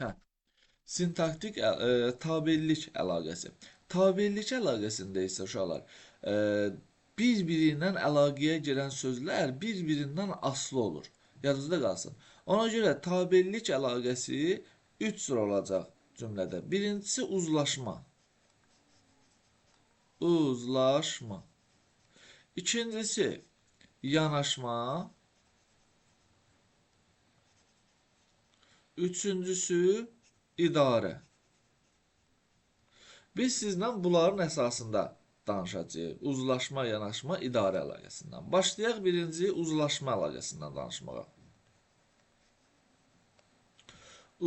Hə, sintaktik tabellik əlaqəsi. Tabellik əlaqəsində isə uşaqlar, e, bir-biri ilə əlaqəyə girən sözlər bir-birindən asılı olur. Yadınızda qalsın. Ona görə tabellik əlaqəsi 3 cür olacaq cümlədə. Birincisi uzlaşma. Uzlaşma. İkincisi yanaşma. Üçüncüsü idarə. Biz sizlə bunların əsasında danışacağıq. Uzlaşma, yanaşma, idarə əlaqəsindən. Başlayaq birinci uzlaşma əlaqəsindən danışmağa.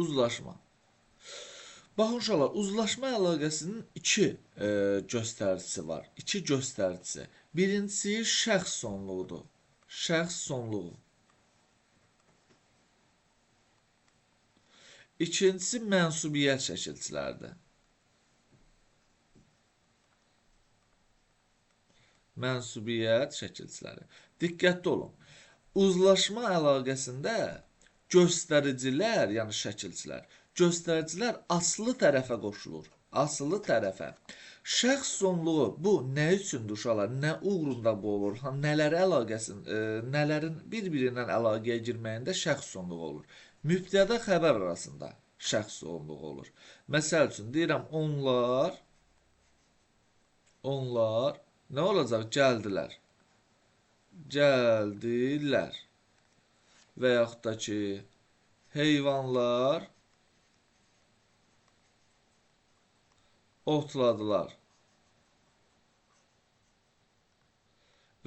Uzlaşma. Baxın uşaqlar, uzlaşma əlaqəsinin iki göstəricisi var. İki göstəricisi. Birincisi şəxs sonluğudur. Şəxs sonluğu. İkincisi mənsubiyyət şəkilçiləridir. Mənsubiyyət şəkilçiləri. Diqqətli olun. Uzlaşma əlaqəsində göstəricilər, yəni şəkilçilər, göstəricilər asılı tərəfə qoşulur. Asılı tərəfə. Şəxs sonluğu bu nə üçündür uşaqlar? Nə uğrunda bu olur? Nələrin bir-birindən əlaqəyə girməyində şəxs sonluğu olur. Mübtəda xəbər arasında şəxs sonluğu olur. Məsəl üçün deyirəm onlar nə olacaq? Gəldilər. Gəldilər. Və yaxud da ki, heyvanlar otladılar.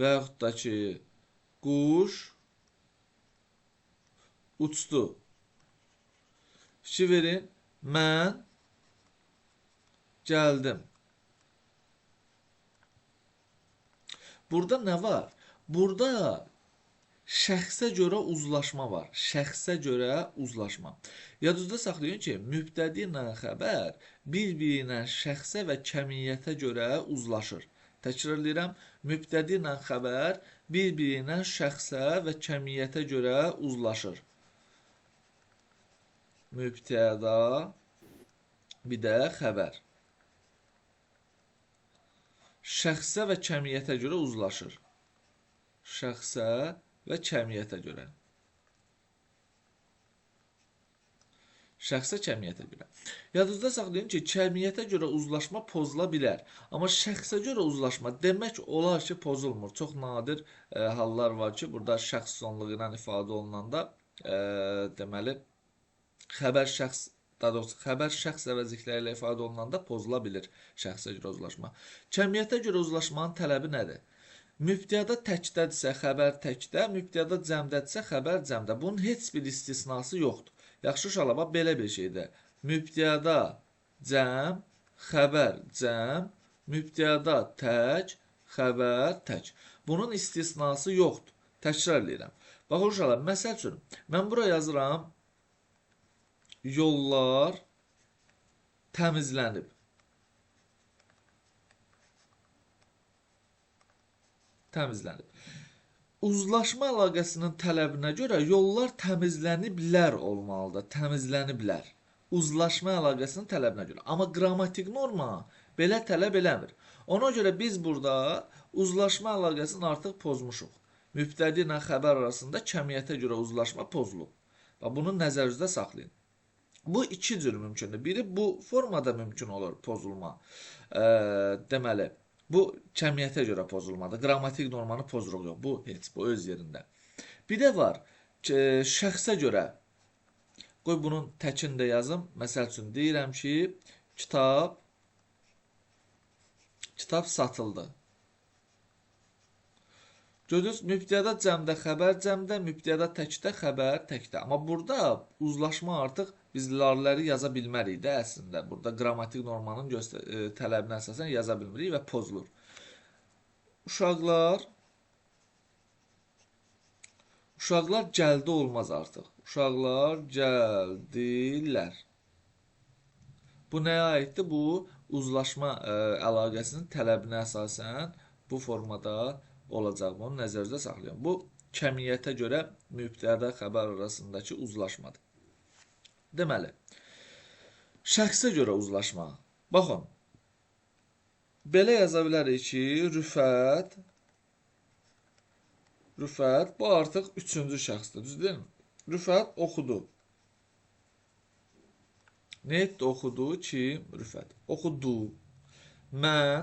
Və yaxud da ki, quş uçdu. Fikir verin, mən gəldim. Burada nə var? Burada şəxsə görə uzlaşma var. Şəxsə görə uzlaşma. Yadınızda saxlayın ki, mübtədi ilə xəbər bir-biri ilə şəxsə və kəmiyyətə görə uzlaşır. Təkrarlayıram, mübtədi ilə xəbər bir-biri ilə şəxsə və kəmiyyətə görə uzlaşır. Mübtəda, bir də xəbər. Şəxsə və kəmiyyətə görə uzlaşır. Şəxsə və kəmiyyətə görə. Şəxsə, kəmiyyətə görə. Yadınızda saxlayın ki, kəmiyyətə görə uzlaşma pozula bilər. Amma şəxsə görə uzlaşma demək olar ki, pozulmur. Çox nadir hallar var ki, burada şəxs sonluğu ilə ifadə olunanda deməli, xəbər şəxs əvəzlikləri ilə ifadə olunanda pozula bilir şəxsə görə uzlaşma. Kəmiyyətə görə uzlaşmanın tələbi nədir? Mübtəda təkdədirsə, xəbər təkdə, mübtəda cəmdədirsə, xəbər cəmdə. Bunun heç bir istisnası yoxdur. Yaxşı uşaqlar, bax belə bir şeydir. Mübtəda cəm, xəbər cəm, mübtəda tək, xəbər tək. Bunun istisnası yoxdur. Təkrar edirəm. Bax uşaqlar, məsəl üçün, mən bura yazıram, yollar təmizlənib. Uzlaşma əlaqəsinin tələbinə görə yollar təmizləniblər olmalıdır. Təmizləniblər. Uzlaşma əlaqəsinin tələbinə görə. Amma qrammatik norma belə tələb eləmir. Ona görə biz burada uzlaşma əlaqəsini artıq pozmuşuq. Mübtədi ilə xəbər arasında kəmiyyətə görə uzlaşma pozulub. Bunu nəzərinizdə saxlayın. Bu iki cür mümkündür. Biri bu formada mümkün olur pozulma. Deməli, bu kəmiyyətə görə pozulmadır. Qrammatik normanı pozuruq yox. Bu heç, bu öz yerində. Bir də var, şəxsə görə. Qoy bunun təkini də yazım. Məsəl üçün deyirəm ki, kitab satıldı. Gördünüz, mübtəda cəmdə, xəbər cəmdə, mübtəda təkdə, xəbər təkdə. Amma burada uzlaşma artıq biz larləri yaza bilmərik də əslində. Burada qrammatik normanın tələbinə əsasən yaza bilmirik və pozulur. Uşaqlar gəldi olmaz artıq. Uşaqlar gəldilər. Bu nəyə aiddir? Bu uzlaşma əlaqəsinin tələbinə əsasən bu formada olacaq. Bunu nəzərinizdə saxlayın. Bu kəmiyyətə görə mübtəda xəbər arasındakı uzlaşmadır. Deməli, Şəxsə görə uzlaşma. Baxın, belə yaza bilərik ki, Rüfət, bu artıq üçüncü şəxsdir, düz deyil mi? Rüfət oxudu. Nə etdi oxudu? Kim? Rüfət. Oxudu. Mən,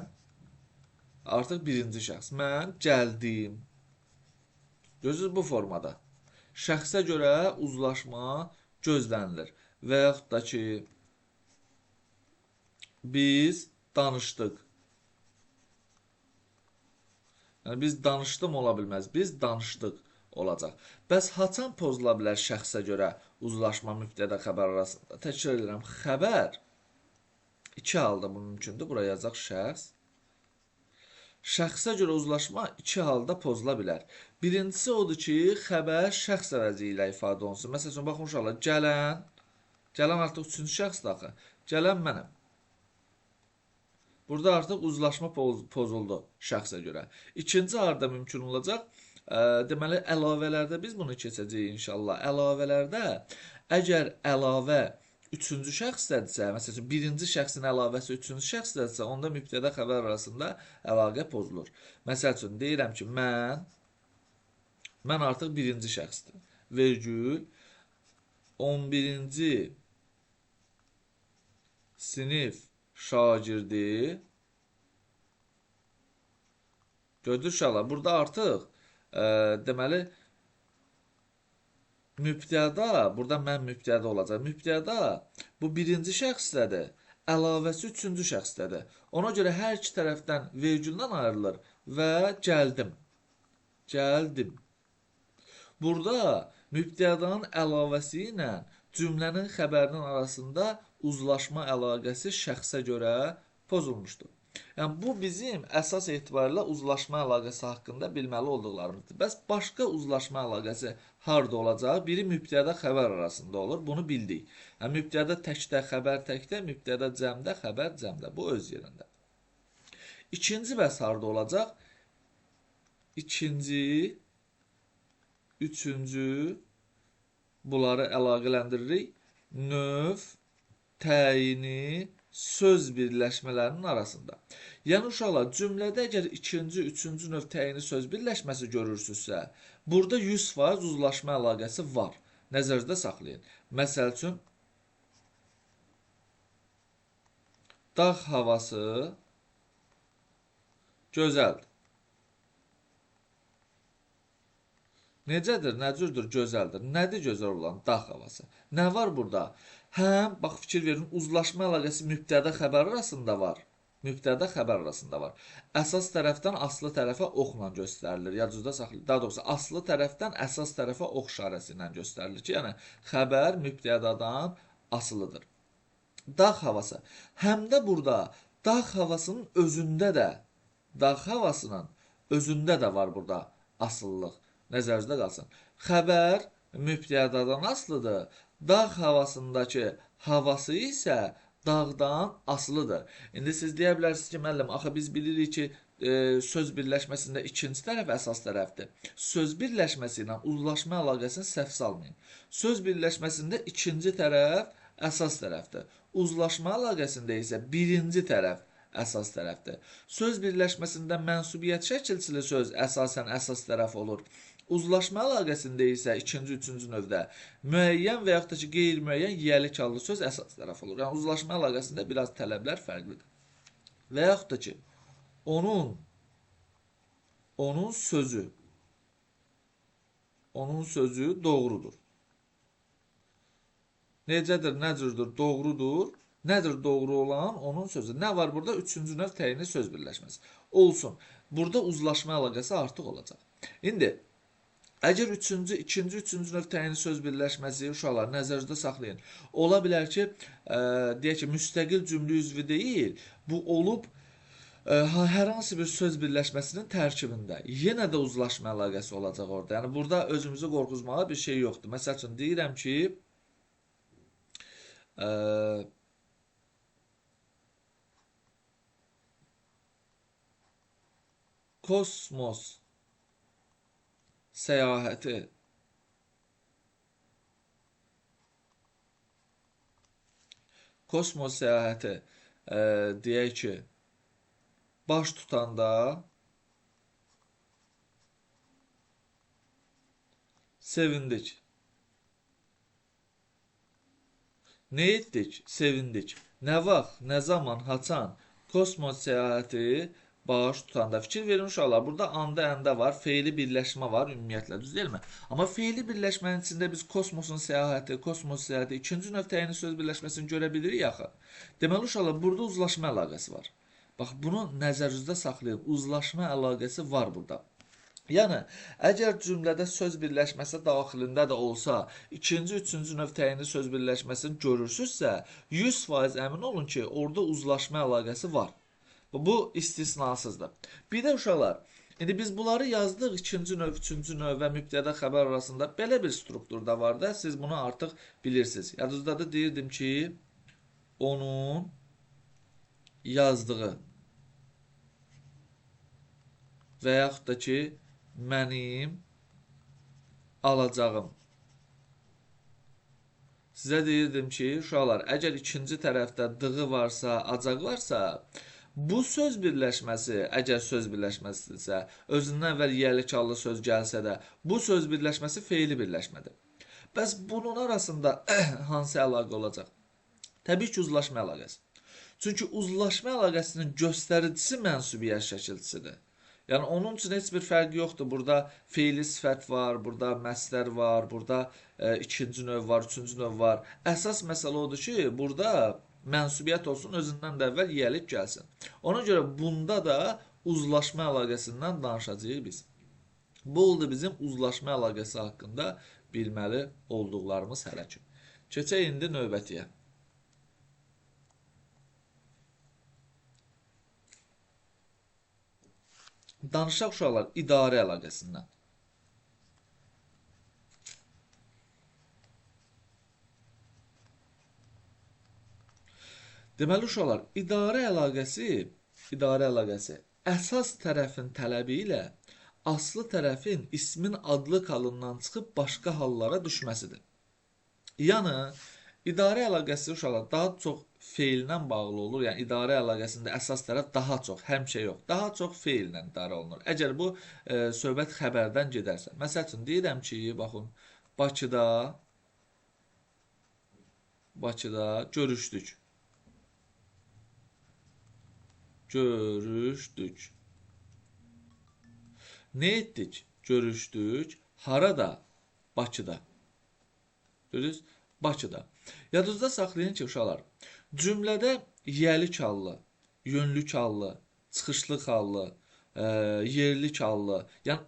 artıq birinci şəxs. Mən gəldim. Gözünüz bu formada. Şəxsə görə uzlaşma gözlənilir. Və yaxud da ki, biz danışdıq. Yəni, biz danışdım ola bilməz. Biz danışdıq olacaq. Bəs haçan pozula bilər şəxsə görə uzlaşma mübtəda xəbər arasında? Təkrar edirəm, xəbər iki halda bu mümkündür. Buraya yazacaq şəxs. Şəxsə görə uzlaşma iki halda pozula bilər. Birincisi odur ki, xəbər şəxs əvəzi ilə ifadə olunsun. Məsələn, baxın uşaqlar, gələn artıq üçüncü şəxsdir axı. Gələn mənəm. Burada artıq uzlaşma pozuldu şəxsə görə. İkinci harda mümkün olacaq? Deməli, əlavələrdə biz bunu keçəcəyik inşallah. Əlavələrdə əgər əlavə üçüncü şəxsdədirsə, məsələn, birinci şəxsin əlavəsi üçüncü şəxsdədirsə, onda mübtəda xəbər arasında əlaqə pozulur. Məsəl üçün, deyirəm ki, mən artıq birinci şəxsdir. Vergül 11-ci sinif şagirdi. Gördür uşaqlar, burada artıq deməli mübtəda, burada mən mübtəda olacaq. Mübtəda bu birinci şəxsdədir, əlavəsi üçüncü şəxsdədir. Ona görə hər iki tərəfdən vergüldən ayrılır və gəldim. Burada mübtədanın əlavəsi ilə cümlənin xəbərinin arasında uzlaşma əlaqəsi şəxsə görə pozulmuşdur. Yəni, bu bizim əsas etibarilə uzlaşma əlaqəsi haqqında bilməli olduqlarımızdır. Bəs başqa uzlaşma əlaqəsi harada olacaq? Biri mübtəda xəbər arasında olur, bunu bildik. Yəni, mübtəda təkdə, xəbər təkdə, mübtəda cəmdə, xəbər cəmdə. Bu öz yerində. İkinci bəs harada olacaq? İkinci, üçüncü, bunları əlaqələndiririk. Növ, təyini, söz birləşmələrinin arasında. Yəni, uşaqlar, cümlədə əgər ikinci, üçüncü növ təyini söz birləşməsi görürsünüzsə, burada 100% uzlaşma əlaqəsi var. Nəzərdə saxlayın. Məsəl üçün, dağ havası gözəldir. Necədir, nə cürdür, gözəldir. Nədir gözəl olan dağ havası? Nə var burada? Həm, bax, fikir verin, uzlaşma əlaqəsi mübtəda xəbər arasında var. Mübtəda xəbər arasında var. Əsas tərəfdən aslı tərəfə oxla göstərilir. Yadınızda saxlayın. Daha doğrusu, aslı tərəfdən əsas tərəfə ox işarəsi ilə göstərilir ki, yəni, xəbər mübtədadan asılıdır. Dağ havası. Həm də burada dağ havasının özündə də var burada asıllıq. Nəzərinizdə qalsın. Xəbər mübtədadan asılıdır. Dağ havasındakı havası isə dağdan asılıdır. İndi siz deyə bilərsiniz ki, müəllim, axı biz bilirik ki, söz birləşməsində ikinci tərəf əsas tərəfdir. Söz birləşməsi ilə uzlaşma əlaqəsini səhv salmayın. Söz birləşməsində ikinci tərəf əsas tərəfdir. Uzlaşma əlaqəsində isə birinci tərəf əsas tərəfdir. Söz birləşməsində mənsubiyyət şəkilçili söz əsasən əsas tərəf olur. Uzlaşma əlaqəsində isə ikinci, üçüncü növdə müəyyən və yaxud da ki, qeyri-müəyyən yiyəli kallı söz əsas tərəf olur. Yəni, uzlaşma əlaqəsində biraz tələblər fərqlidir. Və yaxud da ki, onun sözü doğrudur. Necədir, nə cürdür, doğrudur. Nədir doğru olan? Onun sözü. Nə var burada? Üçüncü növ təyini söz birləşməsi. Olsun. Burada uzlaşma əlaqəsi artıq olacaq. İndi, əgər ikinci, üçüncü növ təyini söz birləşməsi, uşaqlar, nəzərinizdə saxlayın. Ola bilər ki, deyək ki, müstəqil cümlə üzvü deyil, bu olub hər hansı bir söz birləşməsinin tərkibində. Yenə də uzlaşma əlaqəsi olacaq orada. Yəni, burada özümüzü qorxuzmağa bir şey yoxdur. Məsəl üçün, deyirəm ki, kosmos səyahəti kosmos səyahəti deyək ki, baş tutanda sevindik. Nə etdik? Sevindik. Nə vaxt, nə zaman, haçan kosmos səyahəti baş tutanda. Fikir verin uşaqlar, burada anda, əndə var, feili birləşmə var ümumiyyətlə, düz deyilmi? Amma feili birləşmənin içində biz kosmosun səyahəti, ikinci növ təyinli söz birləşməsini görə bilirik axı. Deməli uşaqlar, burada uzlaşma əlaqəsi var. Bax, bunu nəzərinizdə saxlayın. Uzlaşma əlaqəsi var burada. Yəni, əgər cümlədə söz birləşməsi daxilində də olsa, ikinci, üçüncü növ təyinli söz birləşməsini görürsünüzsə, 100% əmin olun ki, orada uzlaşma əlaqəsi var. Bu istisnasızdır. Bir də uşaqlar, indi biz bunları yazdıq, ikinci növ, üçüncü növ və mübtəda xəbər arasında belə bir strukturda var da, siz bunu artıq bilirsiniz. Yadınızda da deyirdim ki, onun yazdığı və yaxud da ki, mənim alacağım. Sizə deyirdim ki, uşaqlar, əgər ikinci tərəfdə dığı varsa, acaq varsa, bu söz birləşməsi, əgər söz birləşməsidirsə, özündən əvvəl yiyəli çallı söz gəlsə də, bu söz birləşməsi feili birləşmədir. Bəs bunun arasında hansı əlaqə olacaq? Təbii ki, uzlaşma əlaqəsi. Çünki uzlaşma əlaqəsinin göstəricisi mənsubiyyət şəkilçisidir. Yəni, onun üçün heç bir fərqi yoxdur. Burada feili sifət var, burada məsdər var, burada ikinci növ var, üçüncü növ var. Əsas məsələ odur ki, burada mənsubiyyət olsun, özündən də əvvəl yiyəlib gəlsin. Ona görə bunda da uzlaşma əlaqəsindən danışacağıq biz. Bu oldu bizim uzlaşma əlaqəsi haqqında bilməli olduqlarımız hələ ki. Keçək indi növbətiyə. Danışaq uşaqlar idarə əlaqəsindən. Deməli uşaqlar, idarə əlaqəsi əsas tərəfin tələbi ilə aslı tərəfin ismin adlı kalından çıxıb başqa hallara düşməsidir. Yəni, idarə əlaqəsi uşaqlar daha çox feillə bağlı olur. Yəni, idarə əlaqəsində əsas tərəf daha çox, həmişə yox, daha çox feillə idarə olunur. Əgər bu söhbət xəbərdən gedərsə. Məsəl üçün, deyirəm ki, baxın, Bakıda görüşdük. Nə etdik? Görüşdük. Harada? Bakıda. Görürsünüz? Bakıda. Yadınızda saxlayın ki, uşaqlar, cümlədə yiyəli kallı, yönlü kallı, çıxışlı kallı, yerli kallı, yəni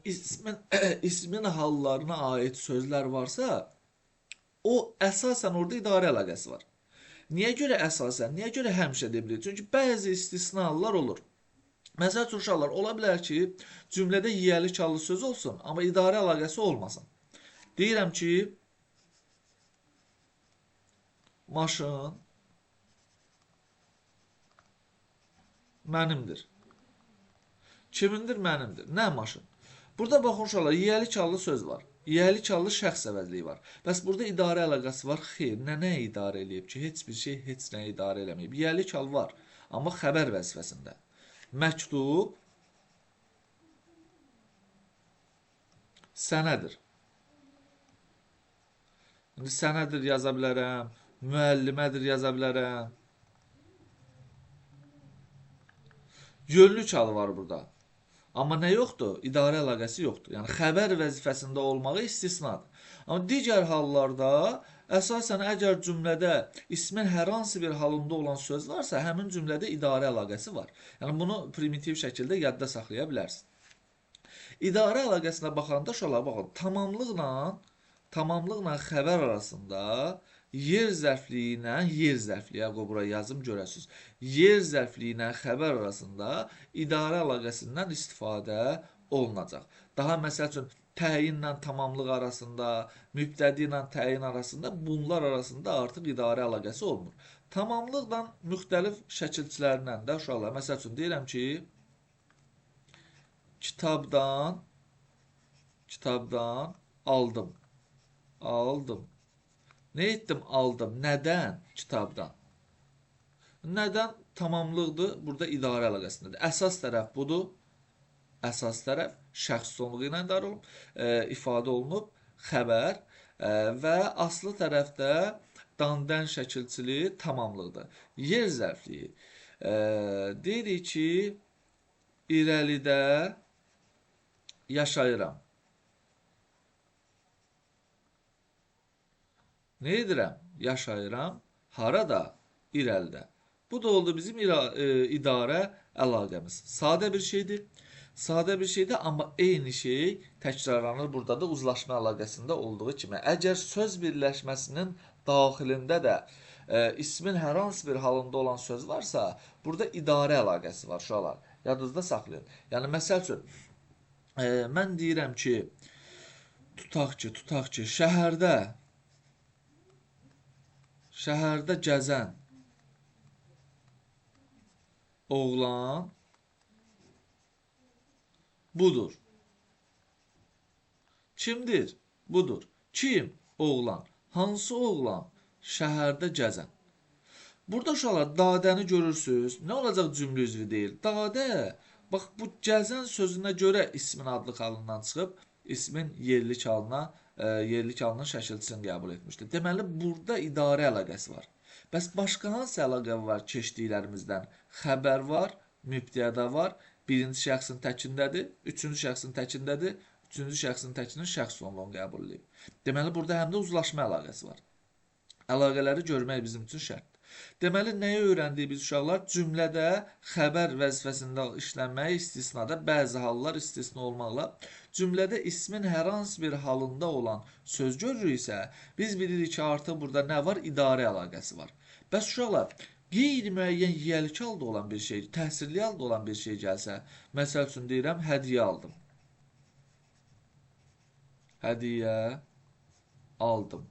ismin hallarına aid sözlər varsa, o əsasən orada idarə əlaqəsi var. Niyə görə əsasən? Niyə görə həmişə deyilir? Çünki bəzi istisnalar olur. Məsəl üçün, uşaqlar, ola bilər ki, cümlədə yiyəli kallı söz olsun, amma idarə əlaqəsi olmasın. Deyirəm ki, maşın mənimdir. Kimindir? Mənimdir. Nə maşın? Burada baxın uşaqlar, yiyəli kallı söz var. Yiyəli kallı şəxs əvəzliyi var. Bəs burada idarə əlaqəsi var. Xeyr, nə idarə eləyib ki, heç bir şey heç nə idarə eləməyib. Yiyəli kal var, amma xəbər vəzifəsində. Məktub sənədir. İndi sənədir yaza bilərəm, müəllimədir yaza bilərəm. Yönlü kal var burada. Amma nə yoxdur? İdarə əlaqəsi yoxdur. Yəni, xəbər vəzifəsində olmağı istisnadır. Amma digər hallarda, əsasən əgər cümlədə ismin hər hansı bir halında olan söz varsa, həmin cümlədə idarə əlaqəsi var. Yəni, bunu primitiv şəkildə yadda saxlaya bilərsin. İdarə əlaqəsinə baxanda şöyle baxın, tamamlıqla xəbər arasında yer zərfliyi ilə, bura yazım görəsiniz. Yer zərfliyi ilə xəbər arasında idarə əlaqəsindən istifadə olunacaq. Daha məsəl üçün, təyinlə tamamlıq arasında, mübtədi ilə təyin arasında, bunlar arasında artıq idarə əlaqəsi olmur. Tamamlıqla müxtəlif şəkilçilərindən də uşaqlar, məsəl üçün, deyirəm ki, kitabdan aldım. Nə etdim? Aldım. Nədən? Kitabdan. Nədən tamamlıqdır? Burada idarə əlaqəsindədir. Əsas tərəf budur. Əsas tərəf şəxs sonluğu ilə ifadə olunub, xəbər və aslı tərəfdə dan-dən şəkilçiliyi tamamlıqdır. Yer zərfliyi deyirik ki, irəlidə yaşayıram. Nə edirəm? Yaşayıram. Harada? İrəlidə. Bu da oldu bizim idarə əlaqəmiz. Sadə bir şeydir. Sadə bir şeydir, amma eyni şey təkrarlanır burada da uzlaşma əlaqəsində olduğu kimi. Əgər söz birləşməsinin daxilində də ismin hər hansı bir halında olan söz varsa, burada idarə əlaqəsi var uşaqlar. Yadınızda saxlayın. Yəni, məsəl üçün, mən deyirəm ki, tutaq ki, şəhərdə gəzən oğlan budur. Kimdir? Budur. Kim? Oğlan. Hansı oğlan? Şəhərdə gəzən. Burada uşaqlar dadəni görürsünüz. Nə olacaq cümlə üzvü deyil. Dadə, bax bu gəzən sözünə görə ismin adlı halından çıxıb, ismin yerli halına şəkilçisini qəbul etmişdir. Deməli, burada idarə əlaqəsi var. Bəs başqa hansı əlaqə var keçdiklərimizdən? Xəbər var, mübtəda var. Birinci şəxsin təkindədir, üçüncü şəxsin təkindədir, üçüncü şəxsin təkinin şəxs sonluğunu qəbul edib. Deməli, burada həm də uzlaşma əlaqəsi var. Əlaqələri görmək bizim üçün şərtdir. Deməli, nəyi öyrəndik biz uşaqlar? Cümlədə xəbər vəzifəsində işlənməyə istisnada bəzi hallar istisna olmaqla, cümlədə ismin hər hansı bir halında olan söz görürüksə, biz bilirik ki, artıq burada nə var? İdarə əlaqəsi var. Bəs uşaqlar, qeyri-müəyyən yiyəlik halda olan bir şey, təsirli halda olan bir şey gəlsə, məsəl üçün deyirəm, hədiyyə aldım. Hədiyyə aldım.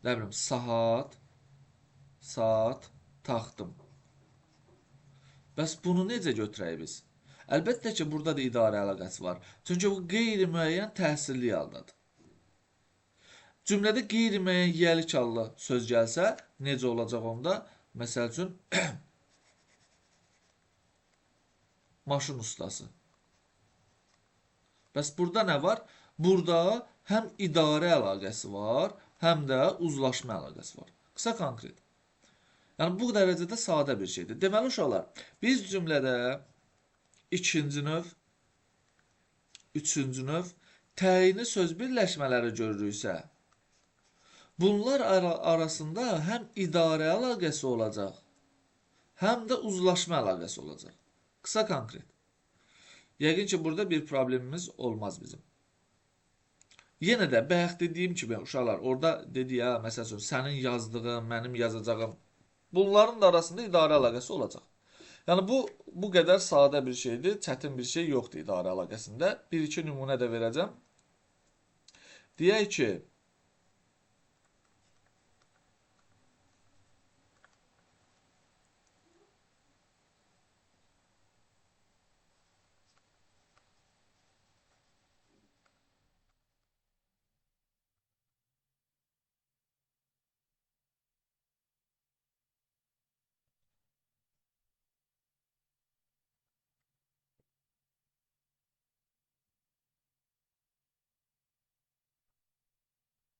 Nə bilim, saat taxdım. Bəs bunu necə götürək biz? Əlbəttə ki, burada da idarə əlaqəsi var. Çünki bu qeyri-müəyyən təsirli haldadır. Cümlədə qeyri-müəyyən yiyəlik hallı söz gəlsə, necə olacaq onda? Məsəl üçün, maşın ustası. Bəs burada nə var? Burada həm idarə əlaqəsi var, həm də uzlaşma əlaqəsi var. Qısa konkret. Yəni, bu dərəcədə sadə bir şeydir. Deməli, uşaqlar, biz cümlədə ikinci növ, üçüncü növ, təyini söz birləşmələri görürüksə, bunlar arasında həm idarə əlaqəsi olacaq, həm də uzlaşma əlaqəsi olacaq. Qısa konkret. Yəqin ki, burada bir problemimiz olmaz bizim. Yenə də bayaq dediyim kimi, uşaqlar, orada dedik, məsəl üçün, sənin yazdığın, mənim yazacağım, bunların da arasında idarə əlaqəsi olacaq. Yəni, bu qədər sadə bir şeydir, çətin bir şey yoxdur idarə əlaqəsində. Bir-iki nümunə də verəcəm. Deyək ki,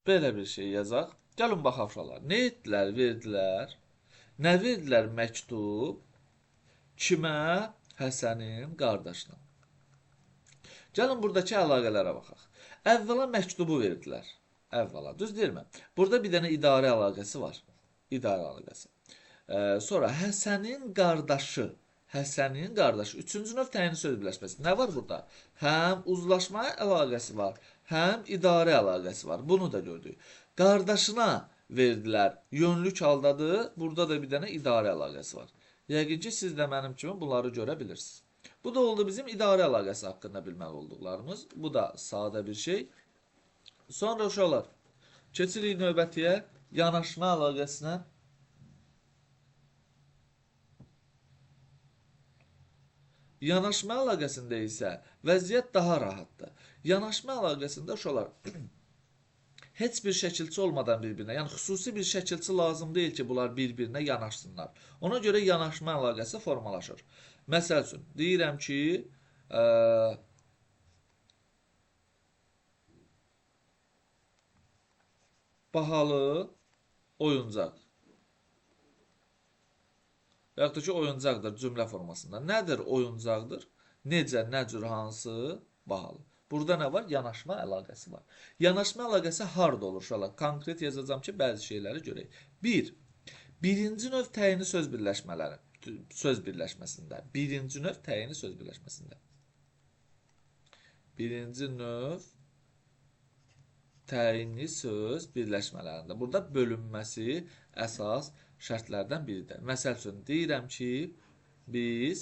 belə bir şey yazaq. Gəlin baxaq uşaqlar. Nə etdilər, verdilər? Nə verdilər məktub? Kimə? Həsənin qardaşına. Gəlin buradakı əlaqələrə baxaq. Əvvəla məktubu verdilər. Əvvəla, düz deyilmi? Burada bir dənə idarə əlaqəsi var. İdarə əlaqəsi. Sonra Həsənin qardaşı. Həsənin qardaşı. Üçüncü növ təyini söz birləşməsi. Nə var burada? Həm uzlaşma əlaqəsi var, həm idarə əlaqəsi var. Bunu da gördük. Qardaşına verdilər. Yönlük haldadır. Burada da bir dənə idarə əlaqəsi var. Yəqin ki, siz də mənim kimi bunları görə bilirsiniz. Bu da oldu bizim idarə əlaqəsi haqqında bilməli olduqlarımız. Bu da sadə bir şey. Sonra uşaqlar, keçirik növbətiyə yanaşma əlaqəsinə. Yanaşma əlaqəsində isə vəziyyət daha rahatdır. Yanaşma əlaqəsində uşaqlar heç bir şəkilçi olmadan bir-birinə, yəni xüsusi bir şəkilçi lazım deyil ki, bunlar bir-birinə yanaşsınlar. Ona görə yanaşma əlaqəsi formalaşır. Məsəl üçün, deyirəm ki, bahalı oyuncaq. Və yaxud da ki, oyuncaqdır cümlə formasında. Nədir oyuncaqdır? Necə, nə cür, hansı, bahalı. Burada nə var? Yanaşma əlaqəsi var. Yanaşma əlaqəsi harda olur uşaqlar? Konkret yazacağam ki, bəzi şeyləri görək. 1. Birinci növ təyini söz birləşmələri. Söz birləşməsində. Birinci növ təyini söz birləşməsində. Birinci növ təyinli söz birləşmələrində. Burada bölünməsi əsas şərtlərdən biridir. Məsəl üçün, deyirəm ki, biz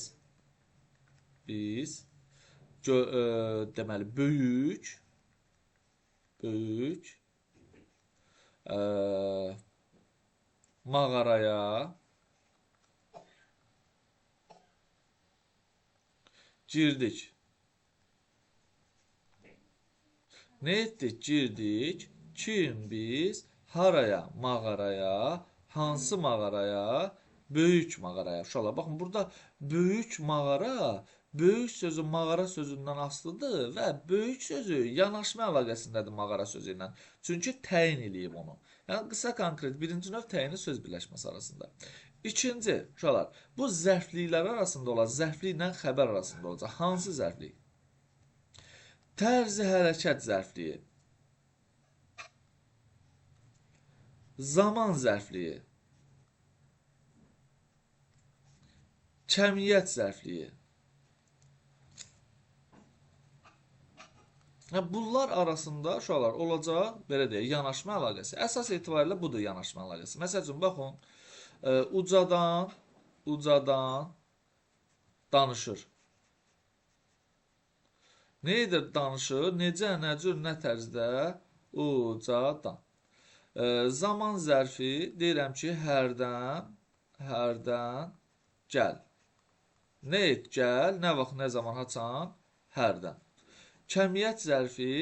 deməli, böyük mağaraya girdik. Nə etdik? Girdik. Kim biz? Haraya? Mağaraya. Hansı mağaraya? Böyük mağaraya. Uşaqlar, baxın, burada böyük mağara, böyük sözü mağara sözündən asılıdır və böyük sözü yanaşma əlaqəsindədir mağara sözü ilə. Çünki təyin eləyib onu. Yəni, qısa konkret, birinci növ təyini söz birləşməsi arasında. İkinci, uşaqlar, bu zərfliklər arasında olan, zərflik ilə xəbər arasında olacaq. Hansı zərflik? Tərzi hərəkət zərfliyi, zaman zərfliyi, kəmiyyət zərfliyi. Bunlar arasında uşaqlar olacaq, belə deyək, yanaşma əlaqəsi. Əsas etibarilə budur yanaşma əlaqəsi. Məsəl üçün, baxın, ucadan danışır. Nə edir? Danışır. Necə, nə cür, nə tərzdə? Ucadan. Zaman zərfi deyirəm ki, hərdən gəl. Nə et? Gəl. Nə vaxt, nə zaman, haçan? Hərdən. Kəmiyyət zərfi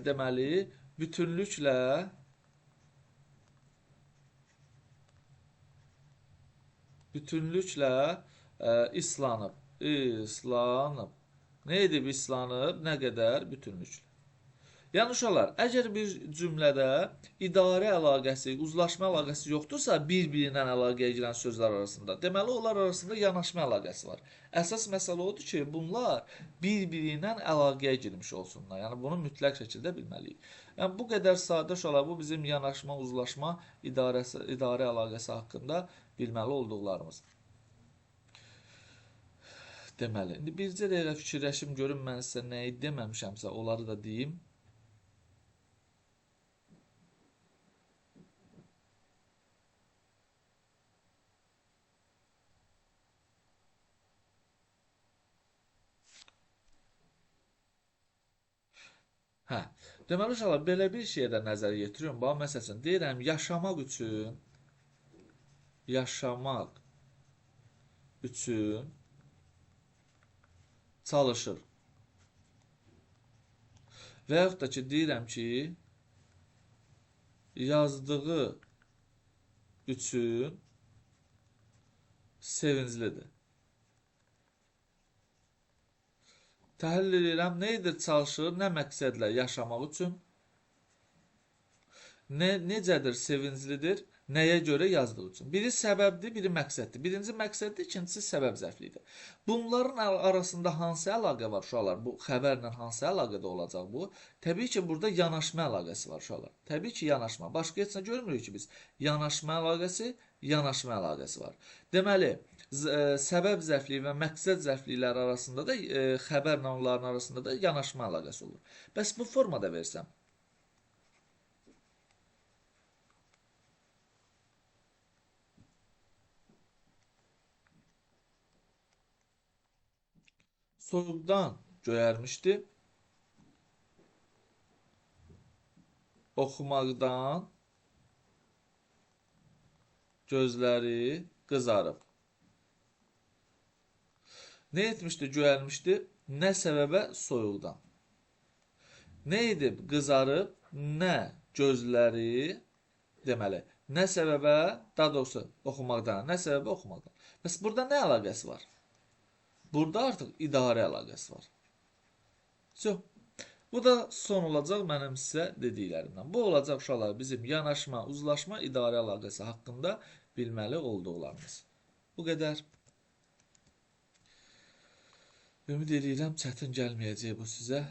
deməli, bütünlüklə islanıb. Nə edib islanıb, nə qədər bütünlüklə. Yəni, uşaqlar, əgər bir cümlədə idarə əlaqəsi, uzlaşma əlaqəsi yoxdursa, bir-birindən əlaqəyə girən sözlər arasında, deməli, onlar arasında yanaşma əlaqəsi var. Əsas məsələ odur ki, bunlar bir-biri ilə əlaqəyə girmiş olsunlar. Yəni, bunu mütləq şəkildə bilməliyik. Yəni, bu qədər sadə uşaqlar, bu bizim yanaşma, uzlaşma, idarə əlaqəsi haqqında bilməli olduqlarımız. Deməli, indi bircə dəqiqə fikirləşim, görüm mən sizə nəyi deməmişəmsə, onları da deyim. Deməli, uşaqlar, belə bir şeyə də nəzər yetiriyorum. Bax, məsəl üçün, deyirəm, yaşamaq üçün çalışır. Və yaxud da ki, deyirəm ki, yazdığı üçün sevinclidir. Təhlil edirəm, nə edir, çalışır, nə məqsədlə yaşamaq üçün, necədir, sevinclidir, nəyə görə yazdığı üçün. Biri səbəbdir, biri məqsəddir. Birinci məqsəddir, ikincisi səbəb zərfliyidir. Bunların arasında hansı əlaqə var uşaqlar? Bu xəbərlə hansı əlaqədə olacaq bu? Təbii ki, burada yanaşma əlaqəsi var uşaqlar. Təbii ki, yanaşma. Başqa heç nə görmürük ki biz. Yanaşma əlaqəsi var. Deməli, səbəb zərfliyi və məqsəd zərflikləri arasında da xəbərlə onların arasında da yanaşma əlaqəsi olur. Bəs bu formada versəm, soyuqdan göyərmişdi, oxumaqdan gözləri qızarıb. Nə etmişdi, göyərmişdi? Nə səbəbə? Soyuqdan. Nə edib? Qızarıb. Nə gözləri, deməli, nə səbəbə, daha doğrusu oxumaqdan, nə səbəbə oxumaqdan. Bəs burada nə əlaqəsi var? Burada artıq idarə əlaqəsi var. Çox. Bu da son olacaq mənim sizə dediklərimdən. Bu olacaq uşaqlar bizim yanaşma, uzlaşma, idarə əlaqəsi haqqında bilməli olduqlarımız. Bu qədər. Ümid edirəm çətin gəlməyəcək bu sizə.